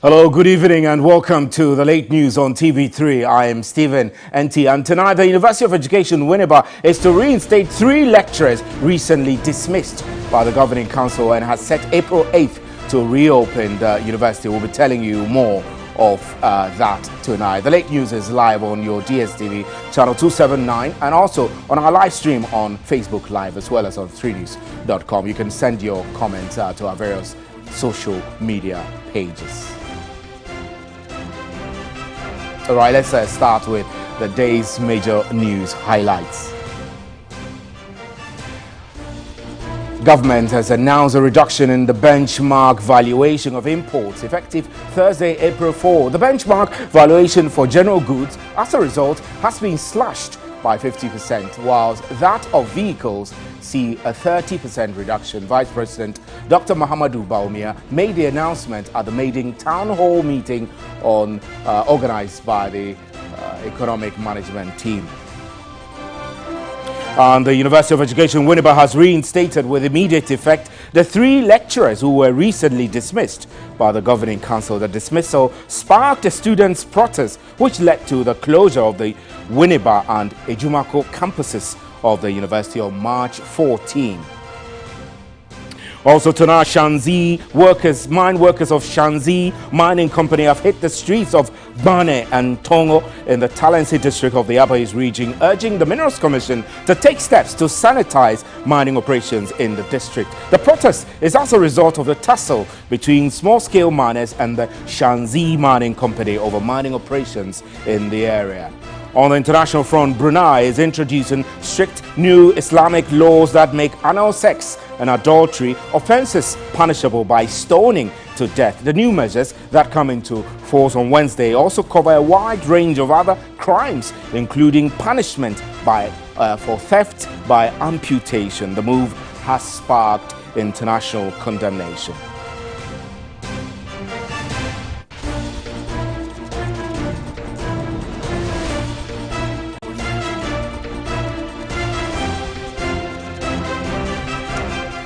Hello, good evening and welcome to the late news on TV3. I am Stephen NT, and tonight the University of Education Winneba is to reinstate 3 lecturers recently dismissed by the Governing Council and has set April 8th to reopen the university. We'll be telling you more of that tonight. The late news is live on your DSTV channel 279 and also on our live stream on Facebook Live as well as on 3news.com. You can send your comments to our various social media pages. All right, let's start with the day's major news highlights. Government has announced a reduction in the benchmark valuation of imports effective Thursday, April 4. The benchmark valuation for general goods, as a result, has been slashed by 50%, whilst that of vehicles see a 30% reduction. Vice President Dr. Mahamudu Bawumia made the announcement at the Maiden Town Hall meeting on organized by the Economic Management Team. And the University of Education Winneba has reinstated with immediate effect the 3 lecturers who were recently dismissed by the Governing Council. The dismissal sparked a students' protest, which led to the closure of the Winneba and Ejumako campuses of the university on March 14. Also tonight, mine workers of Shanzi Mining Company have hit the streets of Bane and Tongo in the Talensi district of the Upper East region, urging the Minerals Commission to take steps to sanitize mining operations in the district. The protest is as a result of the tussle between small-scale miners and the Shanzi Mining Company over mining operations in the area. On the international front, Brunei is introducing strict new Islamic laws that make anal sex and adultery offenses punishable by stoning to death. The new measures that come into force on Wednesday also cover a wide range of other crimes, including punishment for theft by amputation. The move has sparked international condemnation.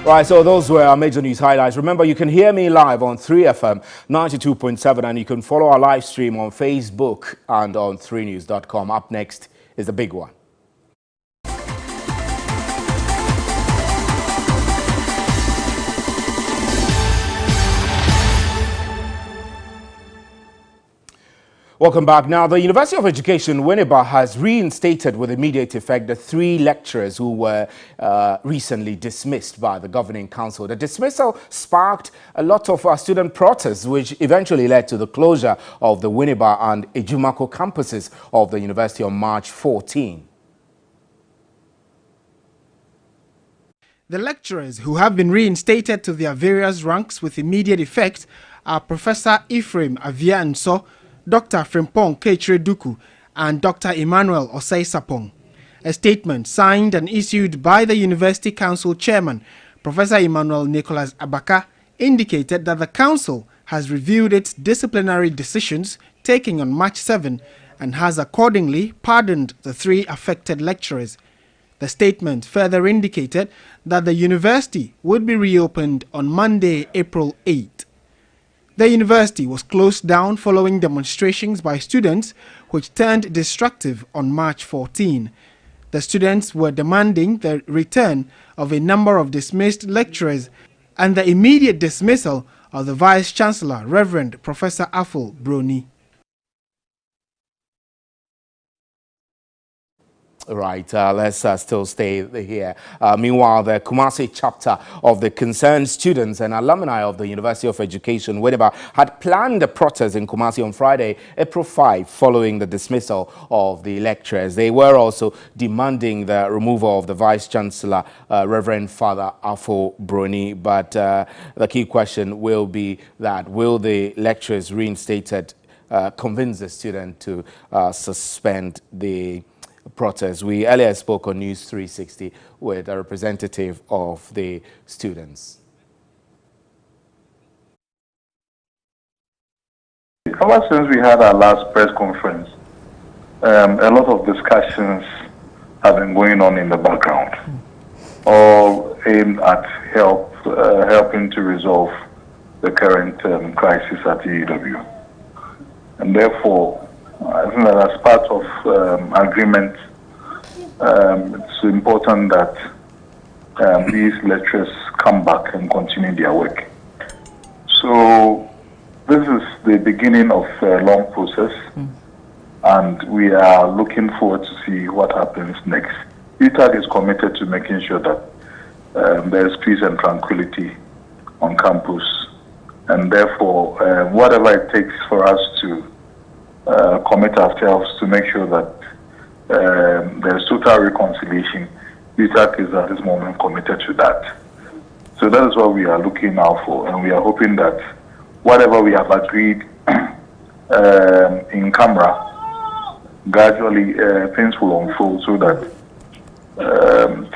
Right, so those were our major news highlights. Remember, you can hear me live on 3FM 92.7 and you can follow our live stream on Facebook and on 3news.com. Up next is the big one. Welcome back. Now, the University of Education Winneba has reinstated with immediate effect the 3 lecturers who were recently dismissed by the Governing Council. The dismissal sparked a lot of student protests, which eventually led to the closure of the Winneba and Ejumako campuses of the university on March 14. The lecturers who have been reinstated to their various ranks with immediate effect are Professor Ephraim Avia-Nso, Dr. Frimpong Kechre Duku, and Dr. Emmanuel Osei Sapong. A statement signed and issued by the University Council Chairman, Professor Emmanuel Nicholas Abaka, indicated that the Council has reviewed its disciplinary decisions taken on March 7 and has accordingly pardoned the 3 affected lecturers. The statement further indicated that the university would be reopened on Monday, April 8. The university was closed down following demonstrations by students which turned destructive on March 14. The students were demanding the return of a number of dismissed lecturers and the immediate dismissal of the Vice-Chancellor, Reverend Professor Aful Broni. Right, let's still stay here. Meanwhile, the Kumasi chapter of the concerned students and alumni of the University of Education Winneba had planned a protest in Kumasi on Friday, April 5, following the dismissal of the lecturers. They were also demanding the removal of the Vice-Chancellor, Reverend Father Aful Broni. But the key question will be that will the lecturers reinstated convince the student to suspend the protest? We earlier spoke on News 360 with a representative of the students. Ever since we had our last press conference, a lot of discussions have been going on in the background, all aimed at helping to resolve the current crisis at UW. And therefore, I think that as part of agreement, it's important that these lecturers come back and continue their work. So this is the beginning of a long process, and we are looking forward to see what happens next. UTAG is committed to making sure that there is peace and tranquility on campus, and therefore, whatever it takes for us to commit ourselves to make sure that there's total reconciliation, UTAG is at this moment committed to that. So that is what we are looking out for, and we are hoping that whatever we have agreed in camera, gradually things will unfold so that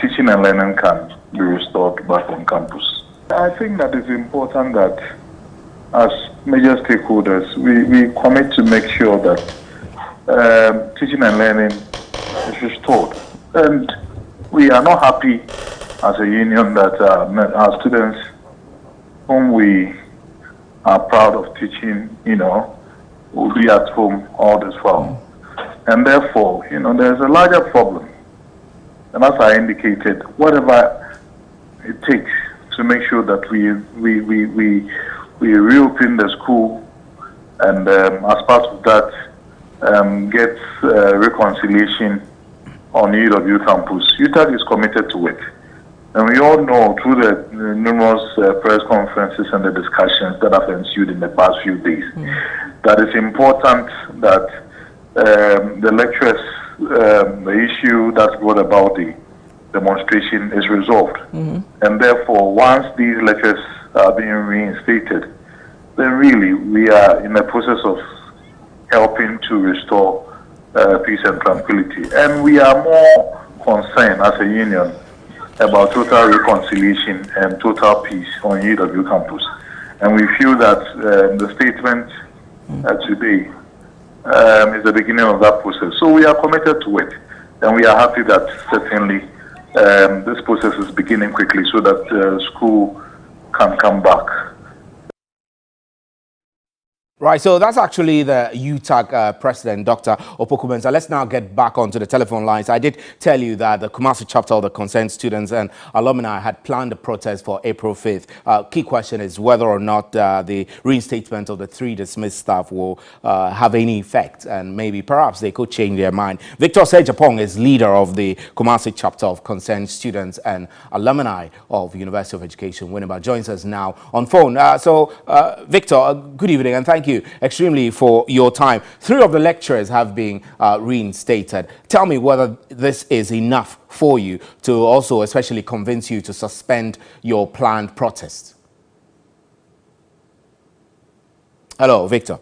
teaching and learning can be restored back on campus. I think that it's important that as major stakeholders, we commit to make sure that teaching and learning is restored. And we are not happy as a union that our students, whom we are proud of teaching, will be at home all this while. And therefore, there's a larger problem. And as I indicated, whatever it takes to make sure that we reopen the school, and as part of that, get reconciliation on UW campus. UTAG is committed to it. And we all know through the numerous press conferences and the discussions that have ensued in the past few days that it's important that the lecturers, the issue that brought about the demonstration is resolved. And therefore, once these lecturers are being reinstated, then really we are in the process of helping to restore peace and tranquility. And we are more concerned as a union about total reconciliation and total peace on UW campus. And we feel that the statement today is the beginning of that process. So we are committed to it. And we are happy that certainly this process is beginning quickly so that school can come back. Right, so that's actually the UTAG president, Dr. Opoku-Mensah. Let's now get back onto the telephone lines. I did tell you that the Kumasi chapter of the Concerned Students and Alumni had planned a protest for April 5th. Key question is whether or not the reinstatement of the 3 dismissed staff will have any effect, and maybe perhaps they could change their mind. Victor Osei-Agyapong is leader of the Kumasi chapter of Concerned Students and Alumni of University of Education, Winneba, joins us now on phone. Victor, good evening and thank you extremely for your time. 3 of the lecturers have been reinstated. Tell me whether this is enough for you to also especially convince you to suspend your planned protest. Hello, Victor.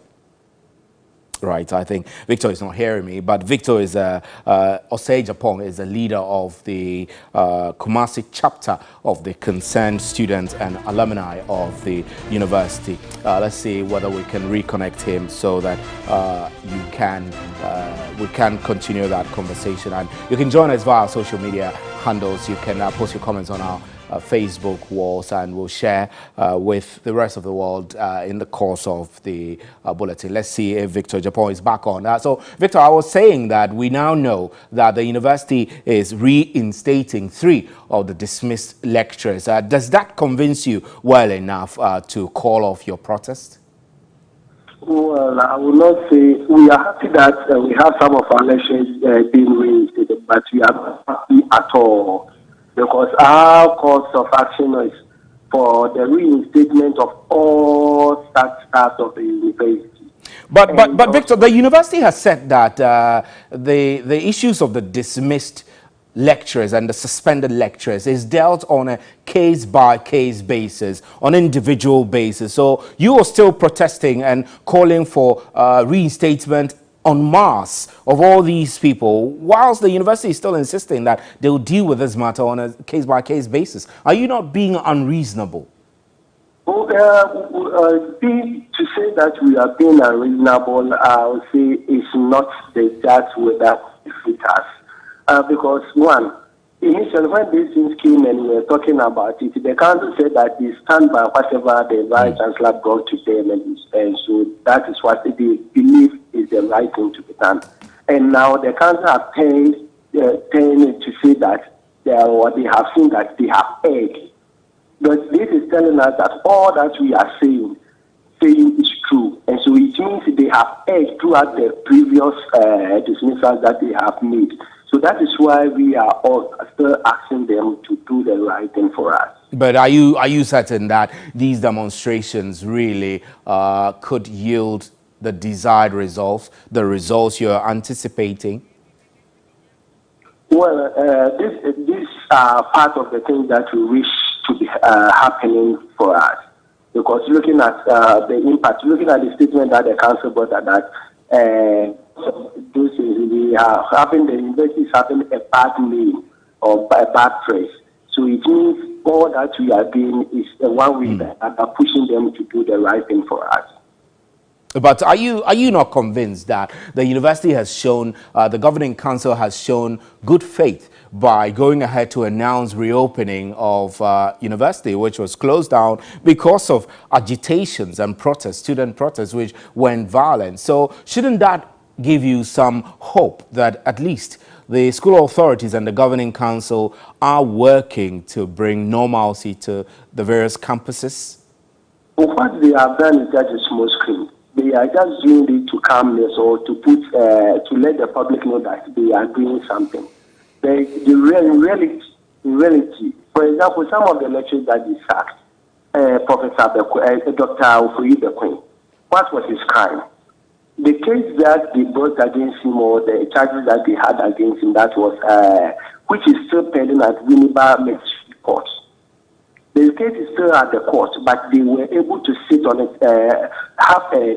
Right, I think Victor is not hearing me, but Victor is Osei-Agyapong is the leader of the Kumasi chapter of the Concerned Students and Alumni of the university. Let's see whether we can reconnect him so that we can continue that conversation. And you can join us via social media handles. You can post your comments on our Facebook walls, and we'll share with the rest of the world in the course of the bulletin. Let's see if Victor Agyapong is back on. So, Victor, I was saying that we now know that the university is reinstating 3 of the dismissed lecturers. Does that convince you well enough to call off your protest? Well, I will not say we are happy that we have some of our lecturers being reinstated, but we are not happy at all, because our course of action is for the reinstatement of all staff of the university. But Victor, the university has said that the issues of the dismissed lecturers and the suspended lecturers is dealt on a case-by-case basis, on individual basis. So you are still protesting and calling for reinstatement en masse of all these people, whilst the university is still insisting that they'll deal with this matter on a case-by-case basis. Are you not being unreasonable? To say that we are being unreasonable, I would say it's not the judge with that fit us. Because one, initially, when these things came and we were talking about it, the council said that they stand by whatever the vice chancellor brought to them, and so that is what they believe is the right thing to be done. And now the council have turned to say that they have seen that they have erred. But this is telling us that all that we are saying is true. And so it means they have erred throughout the previous dismissals that they have made. So that is why we are all still asking them to do the right thing for us. But are you certain that these demonstrations really could yield the desired results, the results you're anticipating? Well, these are part of the things that we wish to be happening for us. Because looking at the impact, looking at the statement that the council brought that we are having the university is having a bad name or a bad press. So it means all that we are doing is the one way that are pushing them to do the right thing for us. But are you not convinced that the university has shown, the governing council has shown good faith by going ahead to announce reopening of university, which was closed down because of agitations and protests, student protests, which went violent? So shouldn't that give you some hope that at least the school authorities and the governing council are working to bring normalcy to the various campuses? Well, what they have done is that is small screen. They are just doing it to calmness or to put to let the public know that they are doing something. In reality, for example, some of the lectures that they sacked, Dr. Ofoyi Bekwin, what was his crime? The case that they brought against him, or the charges that they had against him, that was which is still pending at Winneba Magistrate Court. The case is still at the court, but they were able to sit on it, have a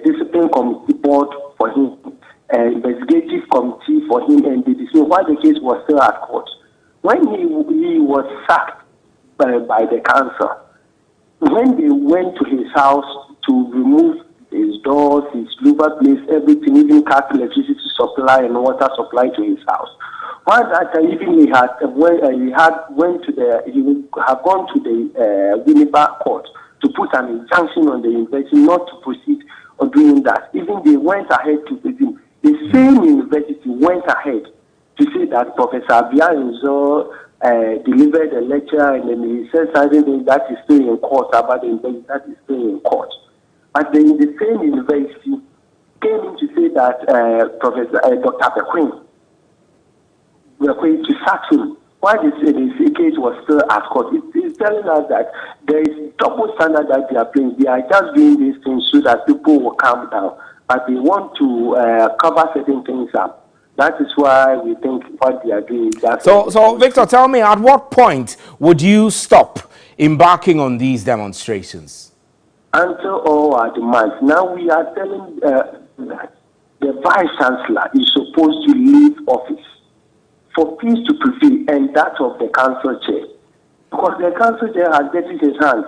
discipline committee board for him, an investigative committee for him, and they decided why the case was still at court. When he was sacked by the council, when they went to his house to remove his doors, his louver place, everything, even cut electricity supply and water supply to his house. One that even he had gone to the Winneba court to put an injunction on the university not to proceed on doing that. Even they went ahead to him. The same university went ahead to say that Professor Abiyanzo delivered a lecture, and then he said something that is still in court about the university that is still in court. But then the same university came in to say that Dr. Bekwin, we are going to sack him. Why this case was still at court? It's telling us that there is double standard that they are playing. They are just doing these things so that people will calm down, but they want to cover certain things up. That is why we think what they are doing is that. So Victor, tell me, at what point would you stop embarking on these demonstrations? Until all our demands. Now we are telling that the vice chancellor is supposed to leave office for peace to prevail, and that of the council chair. Because the council chair has dirtied his hands.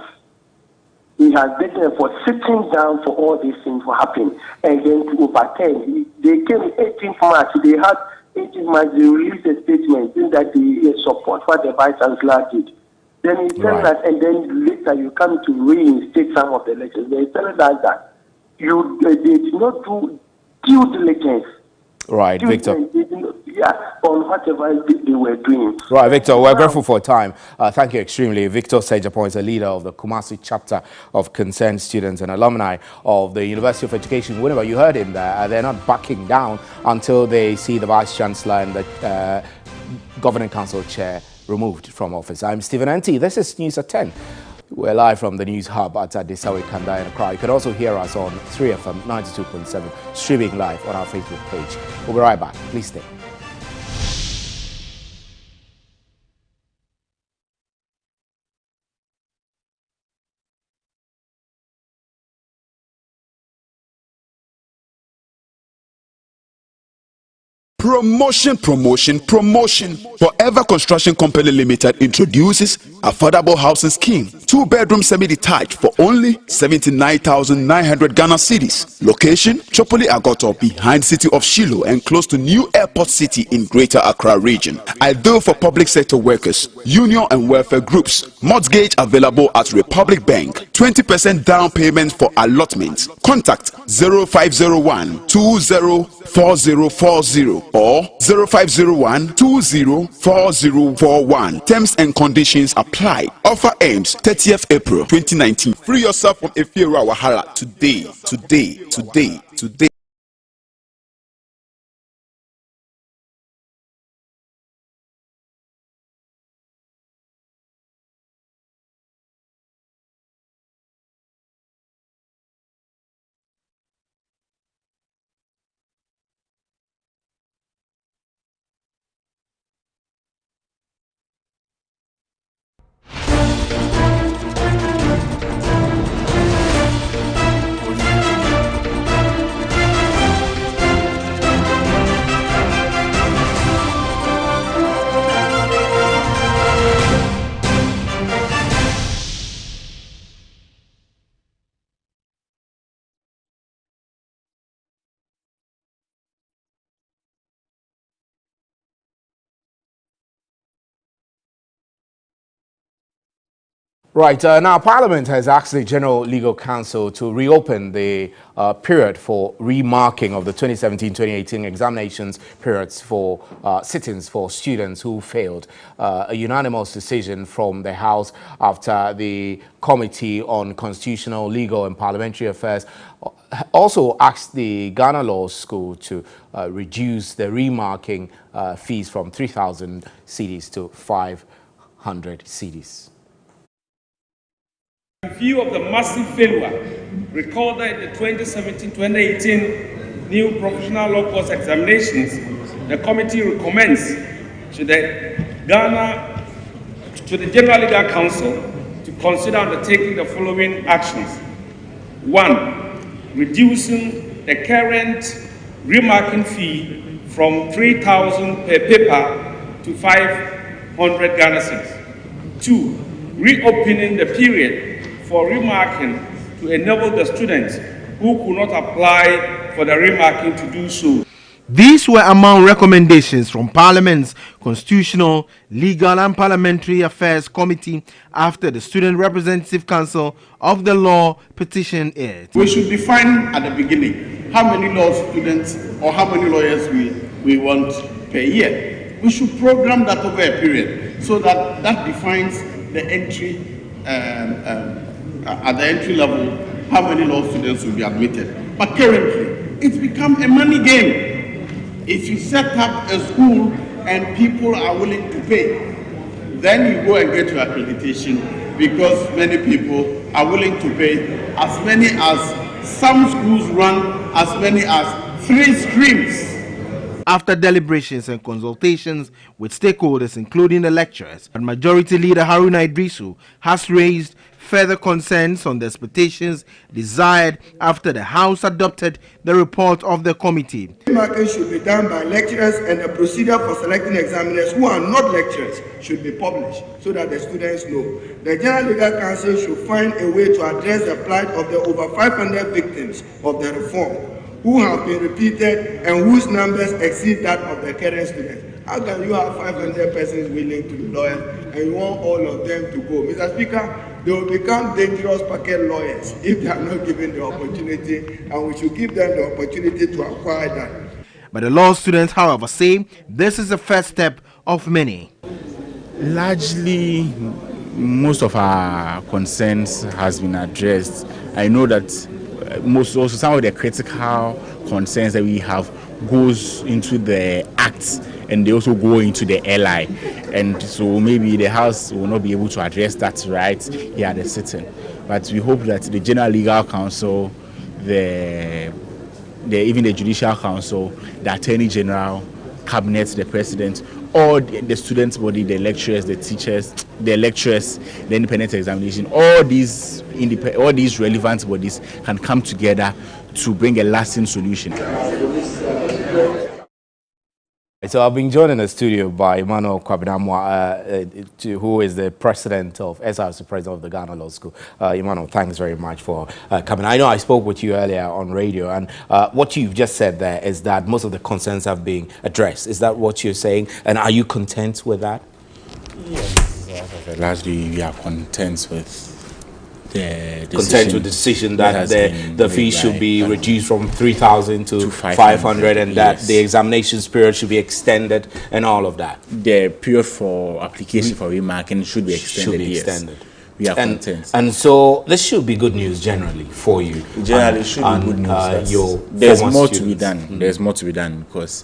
He has dirtied for sitting down for all these things to happen. And then to overturn. They came 18th March. They had 18th March, they released a statement saying that they support what the vice chancellor did. Then he tells us, and then later you come to reinstate some of the elections. They tell us that they did not do due diligence. Right, Victor. On whatever they were doing. Right, Victor, we're grateful for time. Thank you extremely. Victor Sejapong is a leader of the Kumasi chapter of Concerned Students and Alumni of the University of Education. Whenever you heard him there, they're not backing down until they see the Vice Chancellor and the Governing Council Chair removed from office. I'm Stephen Anti. This is News at 10. We're live from the News Hub at Adesawe, Kanda and Accra. You can also hear us on 3FM 92.7, streaming live on our Facebook page. We'll be right back. Please stay. Promotion, promotion, promotion. Forever Construction Company Limited introduces affordable housing scheme. 2-bedroom semi-detached for only 79,900 Ghana cedis. Location, Chopoli Agoto, behind city of Shiloh and close to New Airport City in Greater Accra region. Ideal for public sector workers, union and welfare groups. Mortgage available at Republic Bank. 20% down payment for allotment. Contact 0501 204040 or 0501 204041. Terms and conditions apply. Offer ends 30th April 2019. Free yourself from Efira Wahala today. Right, now Parliament has asked the General Legal Council to reopen the period for remarking of the 2017-2018 examinations periods for sittings for students who failed. A unanimous decision from the House after the Committee on Constitutional, Legal and Parliamentary Affairs also asked the Ghana Law School to reduce the remarking fees from 3,000 cedis to 500 cedis. In view of the massive failure recorded in the 2017-2018 new professional law course examinations, the committee recommends to the General Legal Council to consider undertaking the following actions. 1. Reducing the current remarking fee from 3,000 per paper to 500 Ghana cedis. 2. Reopening the period for remarking to enable the students who could not apply for the remarking to do so. These were among recommendations from Parliament's Constitutional, Legal and Parliamentary Affairs Committee after the Student Representative Council of the Law petitioned it. We should define at the beginning how many law students or how many lawyers we want per year. We should program that over a period so that defines the entry at the entry level, how many law students will be admitted. But currently, it's become a money game. If you set up a school and people are willing to pay, then you go and get your accreditation because many people are willing to pay. As many as some schools run as many as 3 streams. After deliberations and consultations with stakeholders, including the lecturers, and Majority Leader Haruna Idrisu has raised further concerns on the expectations desired after the House adopted the report of the committee. Remarking should be done by lecturers, and the procedure for selecting examiners who are not lecturers should be published so that the students know. The General Legal Council should find a way to address the plight of the over 500 victims of the reform who have been repeated and whose numbers exceed that of the current students. How can you have 500 persons willing to be lawyers and you want all of them to go? Mr. Speaker, they will become dangerous packet lawyers if they are not given the opportunity, and we should give them the opportunity to acquire that. But the law students, however, say this is the first step of many. Largely, most of our concerns has been addressed. I know that some of the critical concerns that we have goes into the acts and they also go into the LI, and so maybe the House will not be able to address that right here at the sitting. But we hope that the General Legal Council, even the Judicial Council, the Attorney General, Cabinet, the President, all the students' body, the lecturers, the teachers, the independent examination, all these relevant bodies can come together to bring a lasting solution. So I've been joined in the studio by Emmanuel Kwabinamwa, who is the president of SRC, president of the Ghana Law School. Emmanuel, thanks very much for coming. I know I spoke with you earlier on radio, and what you've just said there is that most of the concerns have been addressed. Is that what you're saying? And are you content with that? Yes, largely we are content with the decision that the fee should be reduced from 3,000 to 500, and that the examinations period should be extended, and all of that. The period for application for remarking should be extended. Yes. We are content. And so this should be good news generally for you. Generally, it should be good news. There's more to be done. Mm-hmm. There's more to be done because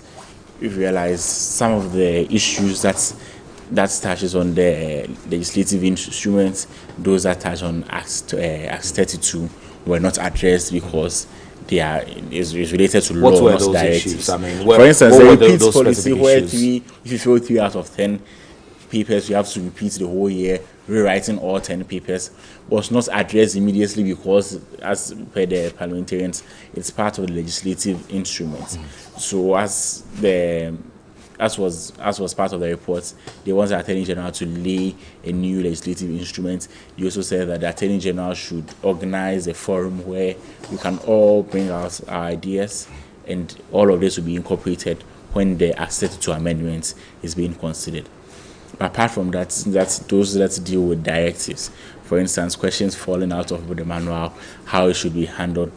we realize some of the issues that touches on the legislative instruments, those that touch on Act 32 were not addressed because they is related to law, not directives. Issues? I mean, for instance, the repeat policy where if you fail 3 out of 10 papers, you have to repeat the whole year, rewriting all 10 papers, was not addressed immediately because, as per the parliamentarians, it's part of the legislative instruments. So as was part of the report, they want the Attorney General to lay a new legislative instrument. They also said that the Attorney General should organize a forum where we can all bring out our ideas, and all of this will be incorporated when the Act 32 amendments is being considered. But apart from that, that's those that deal with directives. For instance, questions falling out of the manual, how it should be handled.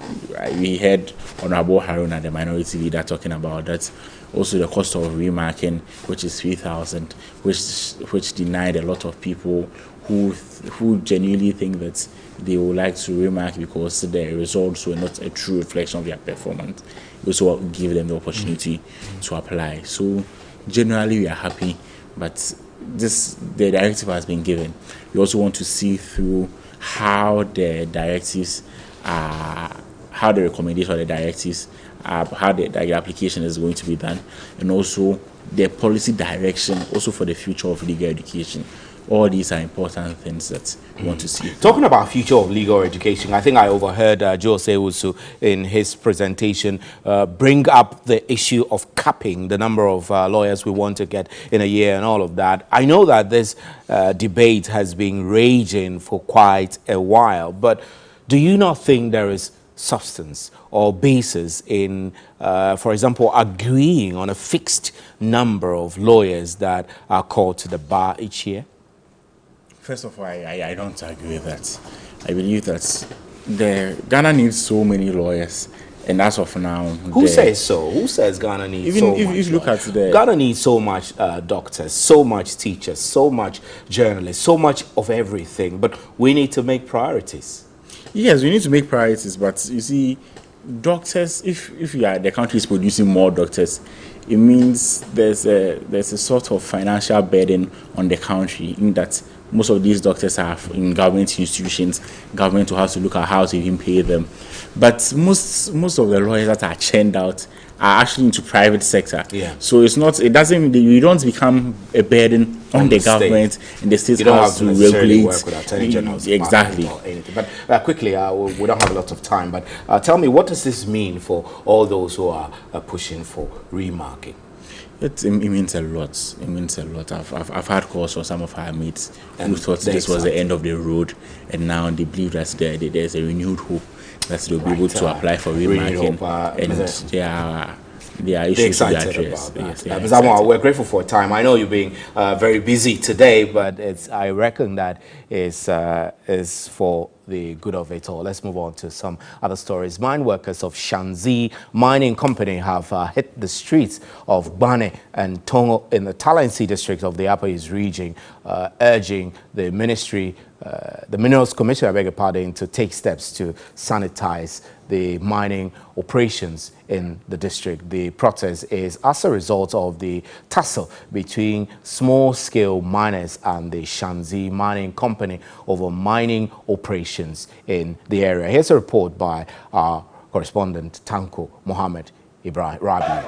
We heard Honorable Haruna, the minority leader, talking about that. Also, the cost of remarking, which is 3,000, which denied a lot of people who genuinely think that they would like to remark because the results were not a true reflection of their performance. We also give them the opportunity to apply. So, generally, we are happy, but the directive has been given. We also want to see through how the directives how the recommendation of the directives, how the application is going to be done, and also the policy direction also for the future of legal education. All these are important things that we want to see. Talking about future of legal education, I think I overheard Joe Sewusu in his presentation bring up the issue of capping the number of lawyers we want to get in a year and all of that. I know that this debate has been raging for quite a while, but do you not think there is substance or basis in, for example, agreeing on a fixed number of lawyers that are called to the bar each year? First of all, I don't agree with that. I believe that Ghana needs so many lawyers, and as of now, who says so? Who says Ghana needs so much? Even if you look at Ghana needs so much doctors, so much teachers, so much journalists, so much of everything. But we need to make priorities. Yes, we need to make priorities. But you see, doctors, if the country is producing more doctors, it means there's a sort of financial burden on the country in that most of these doctors are in government institutions. Government will have to look at how to even pay them. But most of the lawyers that are churned out are actually into private sector. Yeah. So you don't become a burden on the government, and the state has to regulate. Work with Attorney General's exactly. Or anything. But quickly, we don't have a lot of time. But tell me, what does this mean for all those who are pushing for remarking? It means a lot. It means a lot. I've had calls from some of our mates who thought this was the end of the road, and now they believe that there's a renewed hope that they'll be able to apply for remarking, and there are issues to be addressed. Yes, we're grateful for time. I know you're being very busy today, but I reckon that is for the good of it all. Let's move on to some other stories. Mine workers of Shanzi Mining Company have hit the streets of Bane and Tongo in the Talensi district of the Upper East region, urging the ministry, the Minerals Commission, I beg your pardon, to take steps to sanitize the mining operations in the district. The protest is as a result of the tussle between small-scale miners and the Shanzi Mining Company over mining operations in the area. Here's a report by our correspondent Tanko Mohammed Ibrahim Rabi.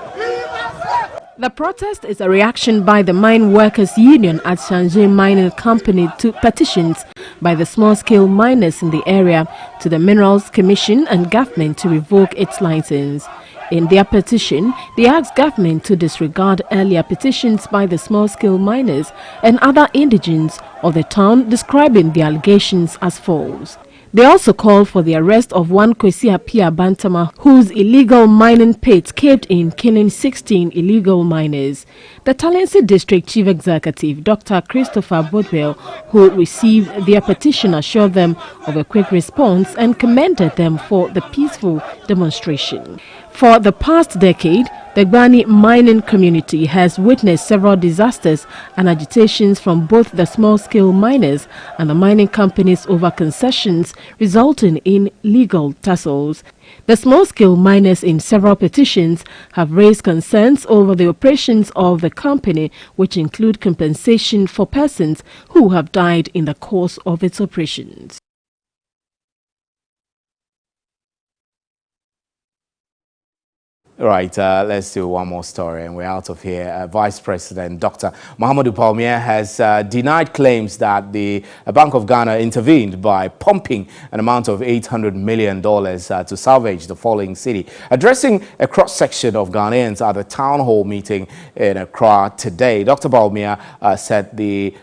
The protest is a reaction by the Mine Workers Union at Shanzhou Mining Company to petitions by the small-scale miners in the area to the Minerals Commission and government to revoke its license. In their petition, they asked government to disregard earlier petitions by the small-scale miners and other indigents of the town describing the allegations as false. They also called for the arrest of one Kwesi Appiah Bantama, whose illegal mining pit caved in, killing 16 illegal miners. The Talensi District Chief Executive, Dr. Christopher Bodwell, who received their petition, assured them of a quick response and commended them for the peaceful demonstration. For the past decade, the Gbani mining community has witnessed several disasters and agitations from both the small-scale miners and the mining companies over concessions, resulting in legal tussles. The small-scale miners in several petitions have raised concerns over the operations of the company, which include compensation for persons who have died in the course of its operations. Right, let's do one more story and we're out of here. Vice President Dr. Mahamudu Bawumia has denied claims that the Bank of Ghana intervened by pumping an amount of $800 million to salvage the falling city. Addressing a cross-section of Ghanaians at the town hall meeting in Accra today, Dr. Bawumia said the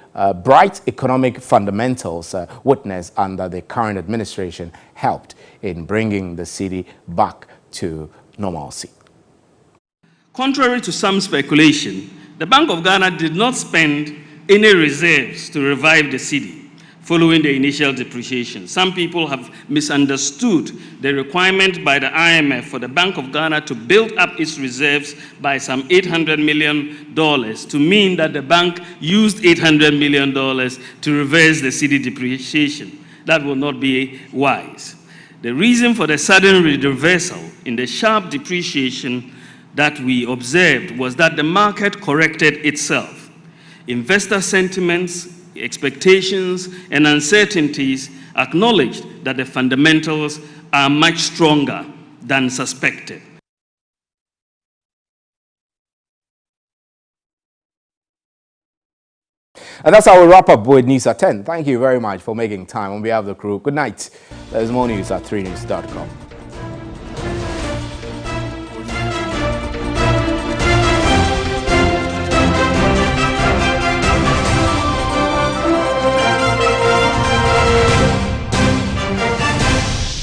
bright economic fundamentals witnessed under the current administration helped in bringing the city back to normalcy. Contrary to some speculation, the Bank of Ghana did not spend any reserves to revive the city following the initial depreciation. Some people have misunderstood the requirement by the IMF for the Bank of Ghana to build up its reserves by some $800 million to mean that the bank used $800 million to reverse the city depreciation. That will not be wise. The reason for the sudden reversal in the sharp depreciation that we observed was that the market corrected itself. Investor sentiments, expectations, and uncertainties acknowledged that the fundamentals are much stronger than suspected. And that's how we wrap up with News at 10. Thank you very much for making time on behalf of the crew. Good night. There's more news at 3news.com.